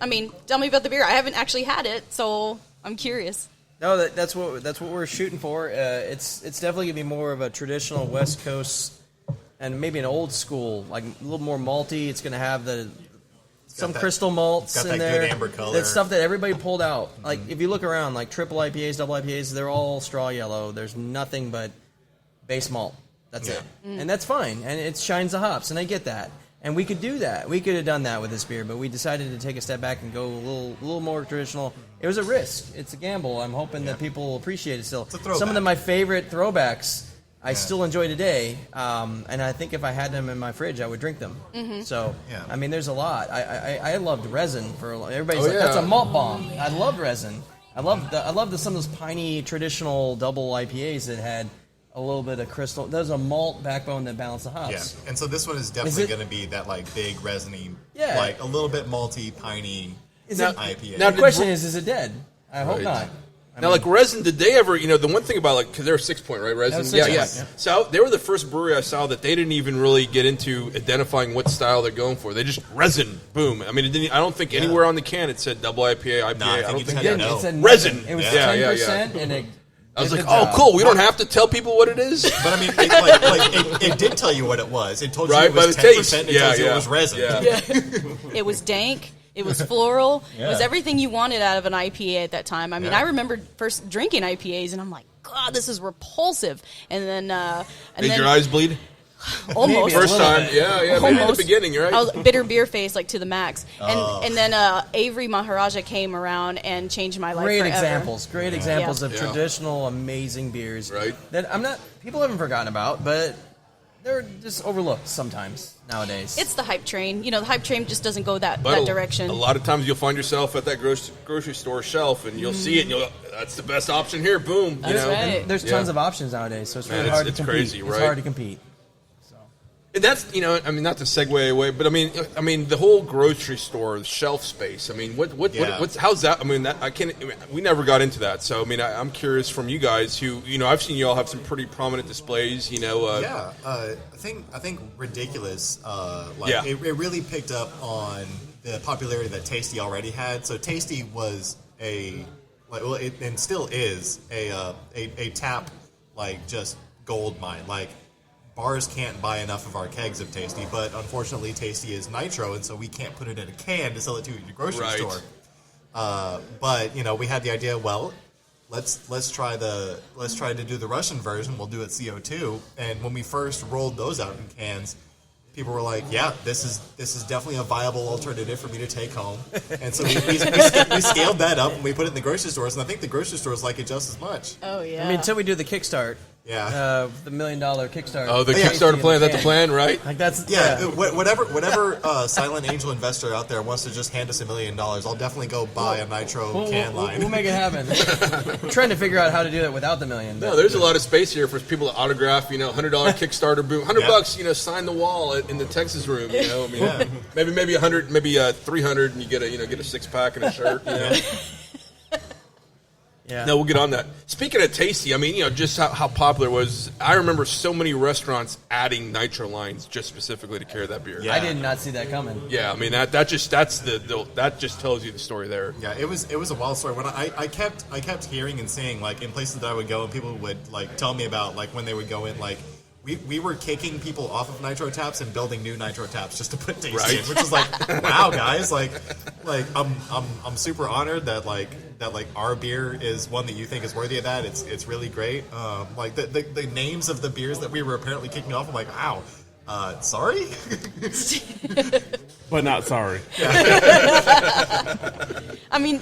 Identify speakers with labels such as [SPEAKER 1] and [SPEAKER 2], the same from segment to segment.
[SPEAKER 1] I mean, tell me about the beer. I haven't actually had it, so I'm curious.
[SPEAKER 2] No, that's what we're shooting for. It's definitely gonna be more of a traditional West Coast and maybe an old school, like a little more malty. It's gonna have some crystal malts in there.
[SPEAKER 3] Good amber color.
[SPEAKER 2] That's stuff that everybody pulled out. Like if you look around, like triple IPAs, double IPAs, they're all straw yellow. There's nothing but base malt. That's it, and that's fine. And it shines the hops, and I get that. And we could do that. We could have done that with this beer, but we decided to take a step back and go a little more traditional. It was a risk. It's a gamble. I'm hoping that people will appreciate it still. Some of my favorite throwbacks I still enjoy today, and I think if I had them in my fridge, I would drink them. Mm-hmm. So, I mean, there's a lot. I loved resin for everybody's like, that's a malt bomb. I loved resin. I loved some of those piney traditional double IPAs that had a little bit of crystal. There's a malt backbone that balanced the hops.
[SPEAKER 3] Yeah, and so this one is definitely going to be that like big resiny, like a little bit malty, piney IPA.
[SPEAKER 2] Now the question is it dead? I hope not.
[SPEAKER 4] Now, like resin, did they ever? The one thing about because they're 6 Point, right? Resin, yeah. So they were the first brewery I saw that they didn't even really get into identifying what style they're going for. They just resin, boom. I mean, I don't think anywhere on the can it said double IPA, IPA.
[SPEAKER 3] I don't think it
[SPEAKER 2] It said
[SPEAKER 4] resin.
[SPEAKER 2] It was 10%, and it.
[SPEAKER 4] I was like, oh, cool. We don't have to tell people what it is.
[SPEAKER 3] But I mean, it did tell you what it was. It told you
[SPEAKER 4] right,
[SPEAKER 3] it was 10%.
[SPEAKER 4] Taste.
[SPEAKER 3] It tells you it was resin.
[SPEAKER 4] Yeah.
[SPEAKER 1] It was dank. It was floral. It was everything you wanted out of an IPA at that time. I mean, I remember first drinking IPAs, and I'm like, God, this is repulsive. And then,
[SPEAKER 4] Did your eyes bleed?
[SPEAKER 1] Almost.
[SPEAKER 4] First time, yeah, maybe in the beginning, right?
[SPEAKER 1] I was bitter beer face, like to the max. And then Avery Maharaja came around and changed my life
[SPEAKER 2] Great
[SPEAKER 1] forever.
[SPEAKER 2] examples of traditional, amazing beers.
[SPEAKER 4] Right.
[SPEAKER 2] That people haven't forgotten about, but they're just overlooked sometimes nowadays.
[SPEAKER 1] It's the hype train. The hype train just doesn't go that direction.
[SPEAKER 4] A lot of times you'll find yourself at that grocery store shelf, and you'll see it, and you'll go, that's the best option here, boom.
[SPEAKER 1] That's right.
[SPEAKER 2] And there's tons of options nowadays, so it's really hard to compete.
[SPEAKER 4] Crazy, right?
[SPEAKER 2] It's hard to compete.
[SPEAKER 4] And that's I mean, not to segue away, but I mean, the whole grocery store shelf space. I mean, what's how's that? I mean, we never got into that. So I mean, I'm curious from you guys who I've seen you all have some pretty prominent displays.
[SPEAKER 3] I think ridiculous. It really picked up on the popularity that Tasty already had. So Tasty was and still is a tap just gold mine. Bars can't buy enough of our kegs of Tasty, but unfortunately Tasty is nitro, and so we can't put it in a can to sell it to you at your grocery store. But we had the idea. Well, let's try to do the Russian version. We'll do it CO2. And when we first rolled those out in cans, people were like, "Yeah, this is definitely a viable alternative for me to take home." And so we scaled that up and we put it in the grocery stores, and I think the grocery stores like it just as much.
[SPEAKER 1] Oh yeah.
[SPEAKER 2] I mean, until we do the Kickstart.
[SPEAKER 3] Yeah.
[SPEAKER 2] The $1 million Kickstarter.
[SPEAKER 4] Oh, the Kickstarter plan. That's the plan, right?
[SPEAKER 3] Whatever silent angel investor out there wants to just hand us $1 million, I'll definitely go buy a nitro can line.
[SPEAKER 2] We'll make it happen. We're trying to figure out how to do that without the $1 million.
[SPEAKER 4] No, there's a lot of space here for people to autograph. $100 Kickstarter boom, $100. Sign the wall in the Texas room. I mean, maybe 100, maybe 300, and you get a get a 6-pack and a shirt.
[SPEAKER 2] Yeah.
[SPEAKER 4] No, we'll get on that. Speaking of Tasty, I mean, just how popular it was. I remember so many restaurants adding nitro lines just specifically to carry that beer.
[SPEAKER 2] Yeah. I did not see that coming.
[SPEAKER 4] Yeah, I mean that just tells you the story there.
[SPEAKER 3] Yeah, it was a wild story. When I kept hearing and seeing in places that I would go, and people would tell me about when they would go in We were kicking people off of nitro taps and building new nitro taps just to put Tasty in, which is wow, guys, I'm super honored that our beer is one that you think is worthy of that. It's really great. The names of the beers that we were apparently kicking off, I'm like, wow, sorry,
[SPEAKER 5] but not sorry.
[SPEAKER 1] I mean,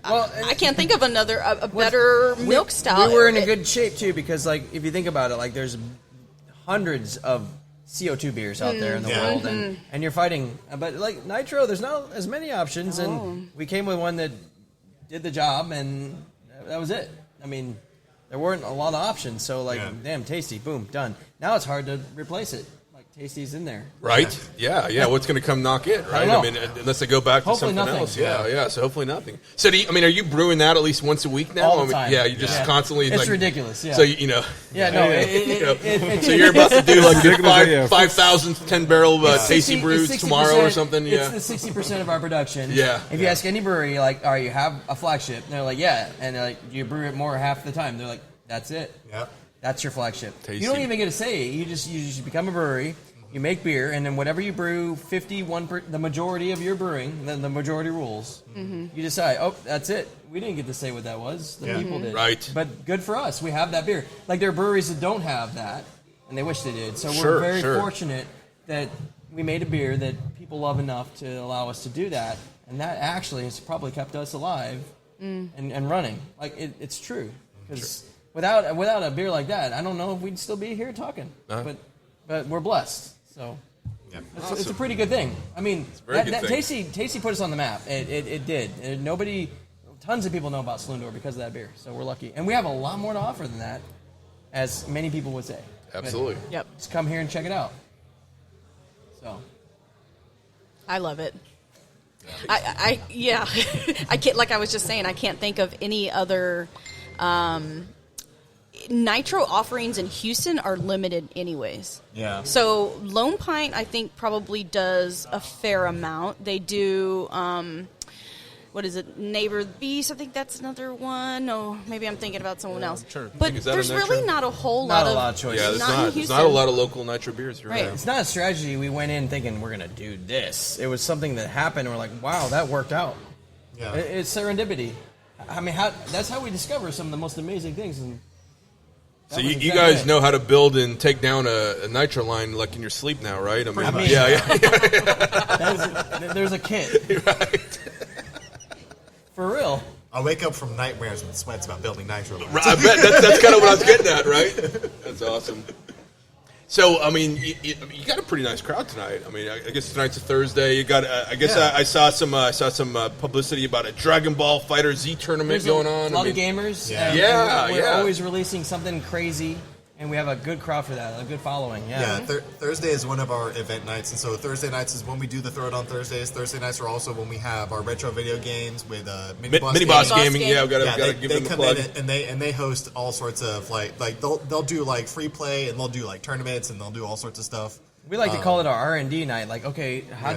[SPEAKER 1] I can't think of a better milk style.
[SPEAKER 2] We were in a good shape too because if you think about it, there's hundreds of CO2 beers out there in the world, and you're fighting. But nitro, there's not as many options, and we came with one that did the job, and that was it. I mean, there weren't a lot of options, so damn, Tasty, boom, done. Now it's hard to replace it. Tasty's in there.
[SPEAKER 4] Right? Yeah. What's going to come knock it, right? I mean, unless they go back to
[SPEAKER 2] Hopefully
[SPEAKER 4] something
[SPEAKER 2] nothing.
[SPEAKER 4] else. Yeah. So hopefully nothing. So, are you brewing that at least once a week now?
[SPEAKER 2] All the time.
[SPEAKER 4] You just constantly.
[SPEAKER 2] It's ridiculous. Yeah.
[SPEAKER 4] So
[SPEAKER 2] Yeah. No.
[SPEAKER 4] So you're about to do like your 5,000 10-barrel Tasty brews
[SPEAKER 2] 60%,
[SPEAKER 4] tomorrow or something. Yeah.
[SPEAKER 2] It's the 60% of our production.
[SPEAKER 4] Yeah.
[SPEAKER 2] If you ask any brewery, like, all right, you have a flagship, and they're like, yeah, and they're like, you brew it more half the time. They're like, that's it.
[SPEAKER 3] Yep.
[SPEAKER 2] That's your flagship.
[SPEAKER 4] Tasty.
[SPEAKER 2] You don't even get to say it. You just become a brewery. You make beer, and then whatever you brew, the majority of your brewing, the majority rules. You decide, oh, that's it. We didn't get to say what that was. The people did.
[SPEAKER 4] Right.
[SPEAKER 2] But good for us. We have that beer. Like, there are breweries that don't have that, and they wish they did. So we're very fortunate that we made a beer that people love enough to allow us to do that. And that actually has probably kept us alive and running. Like, it's true. Because without a beer like that, I don't know if we'd still be here talking. But we're blessed. So it's a pretty good thing. I mean, Tasty put us on the map. It did. Tons of people know about Saloon because of that beer. So we're lucky. And we have a lot more to offer than that, as many people would say.
[SPEAKER 4] Absolutely.
[SPEAKER 1] Yep.
[SPEAKER 2] Just come here and check it out. So
[SPEAKER 1] I love it. I can't, like I was just saying, I can't think of any other nitro offerings in Houston are limited anyways.
[SPEAKER 3] Yeah.
[SPEAKER 1] So Lone Pint, I think, probably does a fair amount. They do, what is it, Neighbor Beast? I think that's another one. Oh, maybe I'm thinking about someone else.
[SPEAKER 4] Sure.
[SPEAKER 1] But there's really not a whole lot of
[SPEAKER 2] choices.
[SPEAKER 4] Yeah, there's not a lot of local nitro beers.
[SPEAKER 1] Right.
[SPEAKER 2] It's not a strategy. We went in thinking we're going to do this. It was something that happened. And we're like, wow, that worked out.
[SPEAKER 3] Yeah.
[SPEAKER 2] It's serendipity. I mean, that's how we discover some of the most amazing things. And
[SPEAKER 4] so you guys know how to build and take down a nitro line like in your sleep now, right? I mean,
[SPEAKER 2] there's a kit.
[SPEAKER 4] Right.
[SPEAKER 2] For real.
[SPEAKER 3] I wake up from nightmares and sweats about building nitro lines.
[SPEAKER 4] I bet that's kind of what I was getting at, right? That's awesome. So, I mean, you got a pretty nice crowd tonight. I mean, I guess tonight's a Thursday. You got, I saw some publicity about a Dragon Ball Fighter Z tournament going on.
[SPEAKER 2] A lot of gamers.
[SPEAKER 3] Yeah.
[SPEAKER 2] We're always releasing something crazy, and we have a good crowd for that, a good following. Yeah.
[SPEAKER 3] Thursday is one of our event nights, and so Thursday nights is when we do the Throw It On Thursdays. Thursday nights are also when we have our retro video games with Mini Boss
[SPEAKER 4] Gaming. Yeah, we gotta give them a plug.
[SPEAKER 3] They come in and they host all sorts of like they'll do like free play, and they'll do like tournaments, and they'll do all sorts of stuff.
[SPEAKER 2] We like to call it our R&D night. Like, okay, what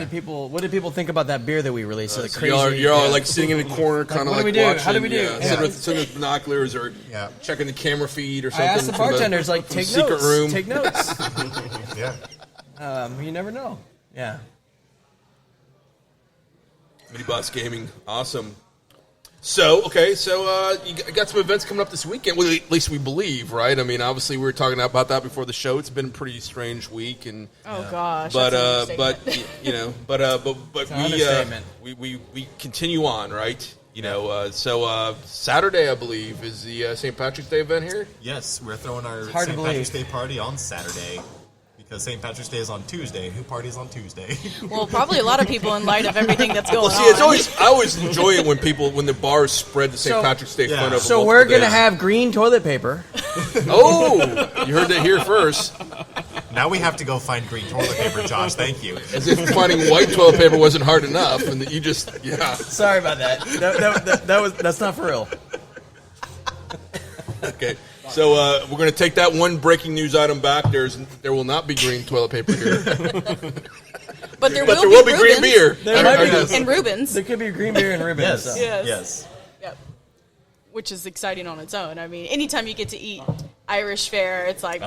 [SPEAKER 2] did people think about that beer that we released? So crazy.
[SPEAKER 4] You're all like sitting in the corner, kind of like watching.
[SPEAKER 2] How do we do?
[SPEAKER 4] Sitting with binoculars or checking the camera feed or something.
[SPEAKER 2] I asked the bartenders, like, take
[SPEAKER 4] secret
[SPEAKER 2] notes.
[SPEAKER 4] room.
[SPEAKER 2] Take notes.
[SPEAKER 3] Yeah.
[SPEAKER 2] You never know. Yeah.
[SPEAKER 4] Mini Boss Gaming, awesome. So you got some events coming up this weekend. Well, at least we believe, right? I mean, obviously we were talking about that before the show. It's been a pretty strange week, and
[SPEAKER 1] gosh,
[SPEAKER 4] but we continue on, right? So Saturday, I believe, is the St. Patrick's Day event here.
[SPEAKER 3] Yes, we're throwing our St. Patrick's Day party on Saturday. Because St. Patrick's Day is on Tuesday, and who parties on Tuesday?
[SPEAKER 1] Well, probably a lot of people in light of everything that's going on.
[SPEAKER 4] I always enjoy it when the bars spread the St. Patrick's Day fun over.
[SPEAKER 2] So we're gonna have green toilet paper.
[SPEAKER 4] Oh, you heard that here first.
[SPEAKER 3] Now we have to go find green toilet paper, Josh. Thank you.
[SPEAKER 4] As if finding white toilet paper wasn't hard enough, and that you just
[SPEAKER 2] Sorry about that. That's not for real.
[SPEAKER 4] Okay. So we're going to take that one breaking news item back. There will not be green toilet paper here.
[SPEAKER 1] But there will be
[SPEAKER 4] green beer.
[SPEAKER 1] And Rubens.
[SPEAKER 2] There could be green beer and Rubens.
[SPEAKER 3] Yes.
[SPEAKER 1] Yep. Which is exciting on its own. I mean, anytime you get to eat Irish fare, it's like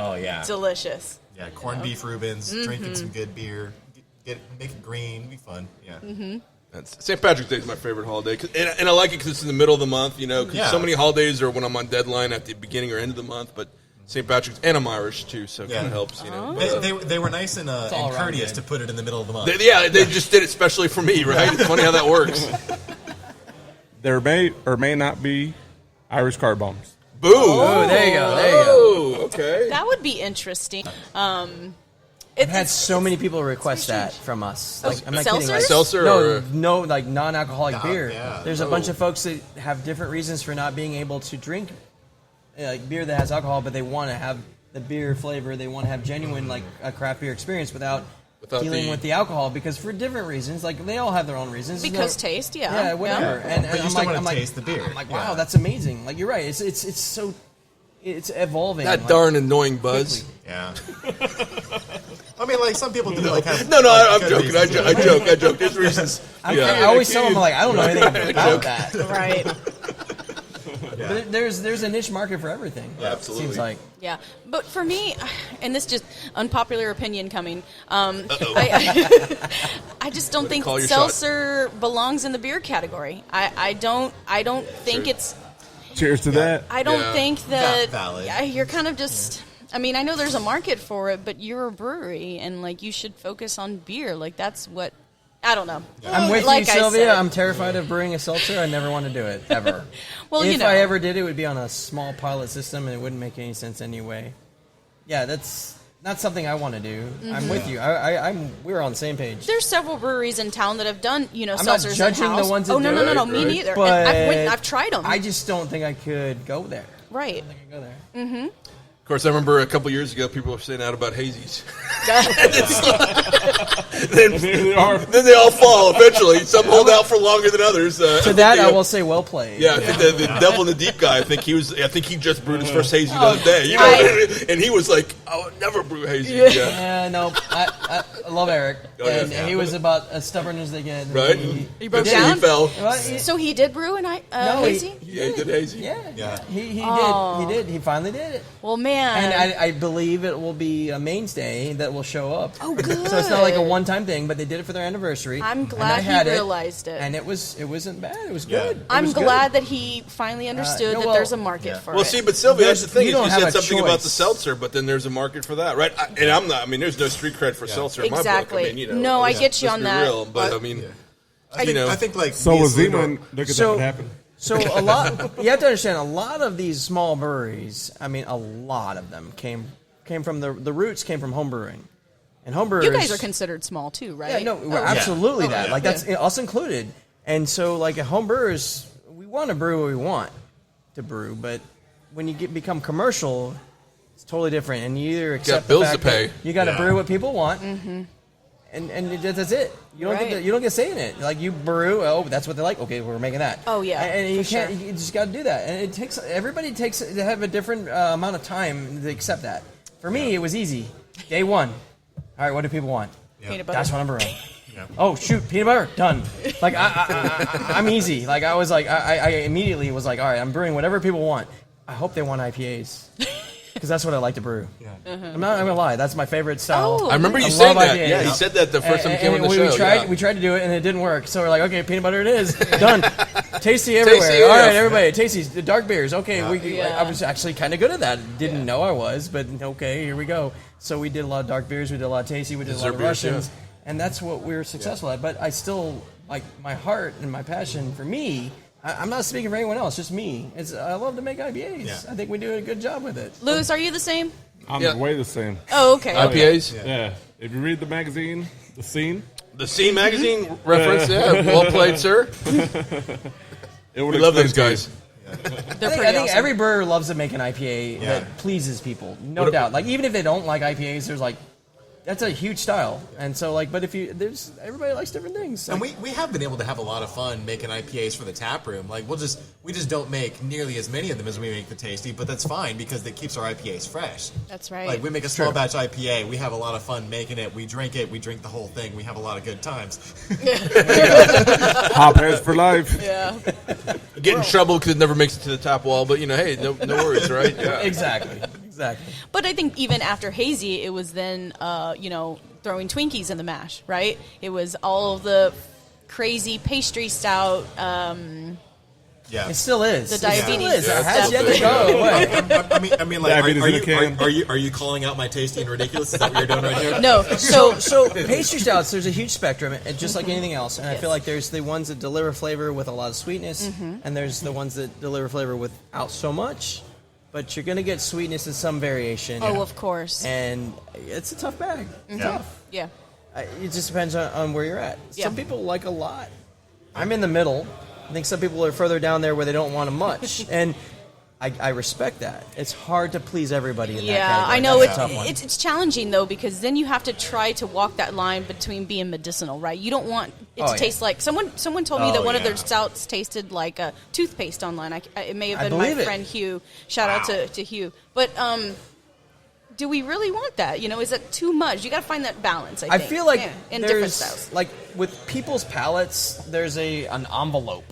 [SPEAKER 1] delicious.
[SPEAKER 3] Yeah, corned beef Rubens, drinking some good beer, make it green, be fun. Yeah. Mm-hmm.
[SPEAKER 4] St. Patrick's Day is my favorite holiday, and I like it because it's in the middle of the month. Because so many holidays are when I'm on deadline at the beginning or end of the month. But St. Patrick's, and I'm Irish too, so it kind of helps.
[SPEAKER 3] They were nice and courteous to put it in the middle of the month.
[SPEAKER 4] They just did it specially for me, right? It's funny how that works.
[SPEAKER 5] There may or may not be Irish car bombs.
[SPEAKER 4] Boom!
[SPEAKER 2] Oh, there you go.
[SPEAKER 4] Okay.
[SPEAKER 1] That would be interesting.
[SPEAKER 2] I've had so many people request that from us. Like, I'm not kidding. Like,
[SPEAKER 4] seltzer?
[SPEAKER 2] No, like non-alcoholic beer.
[SPEAKER 3] Yeah.
[SPEAKER 2] There's a bunch of folks that have different reasons for not being able to drink beer that has alcohol, but they want to have the beer flavor. They want to have genuine, like, a craft beer experience without dealing with the alcohol, because for different reasons, like, they all have their own reasons.
[SPEAKER 1] Because taste,
[SPEAKER 2] yeah, whatever.
[SPEAKER 3] Yeah.
[SPEAKER 2] And
[SPEAKER 3] But you
[SPEAKER 2] I'm
[SPEAKER 3] still
[SPEAKER 2] like,
[SPEAKER 3] want to taste the beer.
[SPEAKER 2] I'm like, wow, that's amazing. Like, you're right. It's so, it's evolving.
[SPEAKER 4] That
[SPEAKER 2] like,
[SPEAKER 4] darn annoying buzz.
[SPEAKER 2] quickly.
[SPEAKER 3] Yeah. I mean, like, some people do like have...
[SPEAKER 4] No, I'm
[SPEAKER 3] good
[SPEAKER 4] joking. I
[SPEAKER 3] reasons.
[SPEAKER 4] joke. There's reasons.
[SPEAKER 2] I always tell them, like, I don't know anything about that.
[SPEAKER 1] Right.
[SPEAKER 3] Yeah.
[SPEAKER 2] But there's a niche market for everything.
[SPEAKER 3] Yeah,
[SPEAKER 4] absolutely.
[SPEAKER 2] Seems like.
[SPEAKER 1] Yeah, but for me, and this just unpopular opinion coming, I just don't think
[SPEAKER 4] Call your
[SPEAKER 1] seltzer belongs in the beer category. I don't think
[SPEAKER 4] True.
[SPEAKER 1] it's.
[SPEAKER 5] Cheers to that.
[SPEAKER 1] I don't
[SPEAKER 4] Yeah.
[SPEAKER 1] think that.
[SPEAKER 3] Valid.
[SPEAKER 1] Yeah, you're kind of just. I mean, I know there's a market for it, but you're a brewery, and like you should focus on beer. Like that's what. I don't know.
[SPEAKER 2] I'm with
[SPEAKER 1] Like
[SPEAKER 2] you,
[SPEAKER 1] I
[SPEAKER 2] Sylvia.
[SPEAKER 1] said.
[SPEAKER 2] I'm terrified of brewing a seltzer. I never want to do it, ever.
[SPEAKER 1] Well,
[SPEAKER 2] if
[SPEAKER 1] you know.
[SPEAKER 2] I ever did, it would be on a small pilot system, and it wouldn't make any sense anyway. Yeah, that's not something I want to do.
[SPEAKER 1] Mm-hmm.
[SPEAKER 2] I'm with you. We're on the same page.
[SPEAKER 1] There's several breweries in town that have done,
[SPEAKER 2] I'm not
[SPEAKER 1] seltzers
[SPEAKER 2] judging
[SPEAKER 1] in-house.
[SPEAKER 2] the ones that
[SPEAKER 1] Oh, no,
[SPEAKER 2] do
[SPEAKER 1] no, no,
[SPEAKER 2] it,
[SPEAKER 1] no, me
[SPEAKER 4] right.
[SPEAKER 1] neither.
[SPEAKER 2] But
[SPEAKER 1] And I've tried them.
[SPEAKER 2] I just don't think I could go there.
[SPEAKER 1] Right.
[SPEAKER 2] I think I could go there.
[SPEAKER 4] Of course, I remember a couple years ago, people were saying out about hazies.
[SPEAKER 5] Here they are.
[SPEAKER 4] Then they all fall eventually. Some hold out for longer than others.
[SPEAKER 2] To that, I will say, well played.
[SPEAKER 4] Yeah, I think the devil in the deep guy. I think he just brewed his first hazy the other day. You know,
[SPEAKER 1] I-
[SPEAKER 4] and he was like, "I would never brew hazy."
[SPEAKER 1] Yeah.
[SPEAKER 4] Yeah.
[SPEAKER 2] Yeah, no, I love Eric,
[SPEAKER 4] Oh, yeah.
[SPEAKER 2] and he was about as stubborn as they get.
[SPEAKER 4] Right?
[SPEAKER 1] You broke
[SPEAKER 4] He
[SPEAKER 1] down?
[SPEAKER 4] fell.
[SPEAKER 2] Well, he-
[SPEAKER 1] So he did brew a
[SPEAKER 2] No,
[SPEAKER 1] hazy?
[SPEAKER 4] Yeah, he did hazy.
[SPEAKER 2] Yeah,
[SPEAKER 3] Yeah.
[SPEAKER 2] He
[SPEAKER 1] Oh.
[SPEAKER 2] did. He finally did it.
[SPEAKER 1] Well, man.
[SPEAKER 2] And I believe it will be a mainstay that will show up.
[SPEAKER 1] Oh, good.
[SPEAKER 2] So it's not like a one-time thing, but they did it for their anniversary.
[SPEAKER 1] I'm
[SPEAKER 2] and
[SPEAKER 1] glad
[SPEAKER 2] I had
[SPEAKER 1] he realized it.
[SPEAKER 2] and it wasn't bad. It was
[SPEAKER 3] Yeah.
[SPEAKER 2] good. It
[SPEAKER 1] I'm
[SPEAKER 2] was good.
[SPEAKER 1] glad that he finally understood
[SPEAKER 2] no,
[SPEAKER 1] that
[SPEAKER 2] well,
[SPEAKER 1] there's a market
[SPEAKER 3] yeah.
[SPEAKER 1] for
[SPEAKER 4] Well,
[SPEAKER 1] it.
[SPEAKER 4] see, but Sylvia, that's the thing.
[SPEAKER 2] You
[SPEAKER 4] Is
[SPEAKER 2] don't
[SPEAKER 4] you
[SPEAKER 2] have
[SPEAKER 4] said
[SPEAKER 2] a
[SPEAKER 4] something about the
[SPEAKER 2] choice.
[SPEAKER 4] seltzer, but then there's a market for that, right? And I'm not. I mean, there's no street cred for seltzer in my book.
[SPEAKER 1] Exactly.
[SPEAKER 4] I mean, you know,
[SPEAKER 1] No, I
[SPEAKER 4] let's-
[SPEAKER 1] get you
[SPEAKER 4] let's
[SPEAKER 1] on
[SPEAKER 4] be
[SPEAKER 1] that.
[SPEAKER 4] Real, but I mean,
[SPEAKER 3] I think like
[SPEAKER 5] So
[SPEAKER 3] me and
[SPEAKER 5] was
[SPEAKER 3] Saloon
[SPEAKER 5] Zeman. Look at
[SPEAKER 2] So-
[SPEAKER 5] that what happened.
[SPEAKER 2] So a lot. You have to understand, a lot of these small breweries. I mean, a lot of them came from the roots came from home brewing, and home brewers.
[SPEAKER 1] You guys are considered small, too, right?
[SPEAKER 2] Yeah, no, we're
[SPEAKER 1] Oh,
[SPEAKER 2] absolutely
[SPEAKER 3] Oh,
[SPEAKER 2] that.
[SPEAKER 3] yeah.
[SPEAKER 2] Like that's us included. And so, like at home brewers, we want to brew what we want to brew, but when you become commercial, it's totally different. And you either accept the
[SPEAKER 4] bills
[SPEAKER 2] fact
[SPEAKER 4] to pay.
[SPEAKER 2] that you got to
[SPEAKER 3] Yeah.
[SPEAKER 2] brew what people want, and that's it. You don't
[SPEAKER 1] Right.
[SPEAKER 2] you don't get say in it. Like you brew, oh, that's what they like. Okay, we're making that.
[SPEAKER 1] Oh, yeah,
[SPEAKER 2] and you
[SPEAKER 1] for
[SPEAKER 2] can't.
[SPEAKER 1] sure.
[SPEAKER 2] You just got to do that, and it takes everybody takes to have a different amount of time to accept that. For me, it was easy. Day one. All right, what do people want?
[SPEAKER 1] Peanut butter.
[SPEAKER 2] That's what I'm brewing.
[SPEAKER 3] Yeah.
[SPEAKER 2] Oh shoot, peanut butter, done. Like I'm easy. Like I was like I immediately was like, all right, I'm brewing whatever people want. I hope they want IPAs because that's what I like to brew.
[SPEAKER 3] Yeah.
[SPEAKER 2] I'm not gonna lie, that's my favorite style.
[SPEAKER 1] Oh.
[SPEAKER 4] I remember you
[SPEAKER 2] I
[SPEAKER 4] saying
[SPEAKER 2] love
[SPEAKER 4] that.
[SPEAKER 2] IPAs.
[SPEAKER 4] Yeah, he said that the first time he came on the
[SPEAKER 2] we
[SPEAKER 4] show.
[SPEAKER 2] tried
[SPEAKER 4] yeah.
[SPEAKER 2] we tried to do it and it didn't work. So we're like, okay, peanut butter it is. Done. Tasty everywhere.
[SPEAKER 4] Tasty,
[SPEAKER 2] All right,
[SPEAKER 4] yeah.
[SPEAKER 2] everybody, tasty. The dark beers. Okay,
[SPEAKER 1] Yeah.
[SPEAKER 2] I was actually kind of good at that. Didn't know I was, but okay, here we go. So we did a lot of dark beers. We did a lot of tasty. We did a lot
[SPEAKER 4] Dessert
[SPEAKER 2] of
[SPEAKER 4] beers,
[SPEAKER 2] Russians, and that's what we were successful at. But I still like my heart and my passion for me. I'm not speaking for anyone else, just me. I love to make IPAs.
[SPEAKER 3] Yeah.
[SPEAKER 2] I think we do a good job with it.
[SPEAKER 1] Lewis, are you the same?
[SPEAKER 5] I'm
[SPEAKER 4] Yeah.
[SPEAKER 5] way the same.
[SPEAKER 1] Oh, okay.
[SPEAKER 4] IPAs.
[SPEAKER 5] Yeah. If you read the magazine, the scene,
[SPEAKER 4] The Scene magazine reference. Yeah, well played, sir.
[SPEAKER 5] it would
[SPEAKER 4] We love
[SPEAKER 5] explain
[SPEAKER 4] those
[SPEAKER 5] to you.
[SPEAKER 4] guys.
[SPEAKER 1] They're
[SPEAKER 2] I
[SPEAKER 1] pretty
[SPEAKER 2] think
[SPEAKER 1] awesome.
[SPEAKER 2] every brewer loves to make an IPA
[SPEAKER 3] Yeah.
[SPEAKER 2] that pleases people, no
[SPEAKER 4] What-
[SPEAKER 2] doubt. Like even if they don't like IPAs, there's like that's a huge style, and so like, but if you everybody likes different things.
[SPEAKER 3] And
[SPEAKER 2] Like,
[SPEAKER 3] we have been able to have a lot of fun making IPAs for the tap room. Like we just don't make nearly as many of them as we make the tasty, but that's fine because it keeps our IPAs fresh.
[SPEAKER 1] That's right.
[SPEAKER 3] Like we make a small batch IPA, we have a lot of fun making it. We drink the whole thing. We have a lot of good times.
[SPEAKER 5] Hop heads for life.
[SPEAKER 1] Yeah.
[SPEAKER 4] Get in trouble because it never makes it to the top wall, but hey, no worries, right? Yeah.
[SPEAKER 2] exactly.
[SPEAKER 1] But I think even after Hazy, it was then, throwing Twinkies in the mash, right? It was all of the crazy pastry stout.
[SPEAKER 3] Yeah.
[SPEAKER 2] It still is.
[SPEAKER 1] The
[SPEAKER 2] It still
[SPEAKER 1] diabetes
[SPEAKER 2] is. It
[SPEAKER 1] stuff.
[SPEAKER 2] has yet to go away.
[SPEAKER 3] I mean, like,
[SPEAKER 5] Diabetes in a can.
[SPEAKER 3] are you calling out my tasty and ridiculous? Is that what you're doing right here?
[SPEAKER 1] No,
[SPEAKER 2] So pastry stouts, there's a huge spectrum, and just like anything else. And I feel like there's the ones that deliver flavor with a lot of sweetness, and there's the ones that deliver flavor without so much. But you're gonna get sweetness in some variation.
[SPEAKER 1] Oh, of course.
[SPEAKER 2] And it's a tough bag. It's tough.
[SPEAKER 1] Yeah.
[SPEAKER 2] It just depends on where you're at.
[SPEAKER 1] Yeah.
[SPEAKER 2] Some people like a lot. I'm in the middle. I think some people are further down there where they don't want much. And I respect that. It's hard to please everybody in that
[SPEAKER 1] Yeah,
[SPEAKER 2] category.
[SPEAKER 1] I know
[SPEAKER 2] That's a tough one.
[SPEAKER 1] it's challenging though, because then you have to try to walk that line between being medicinal, right? You don't want it to taste like someone told me that one of their stouts tasted like a toothpaste online. It may have been my friend Hugh. Shout out to Hugh. But do we really want that? Is that too much? You got to find that balance. I think.
[SPEAKER 2] feel like
[SPEAKER 1] in different styles.
[SPEAKER 2] like with people's palates, there's an envelope.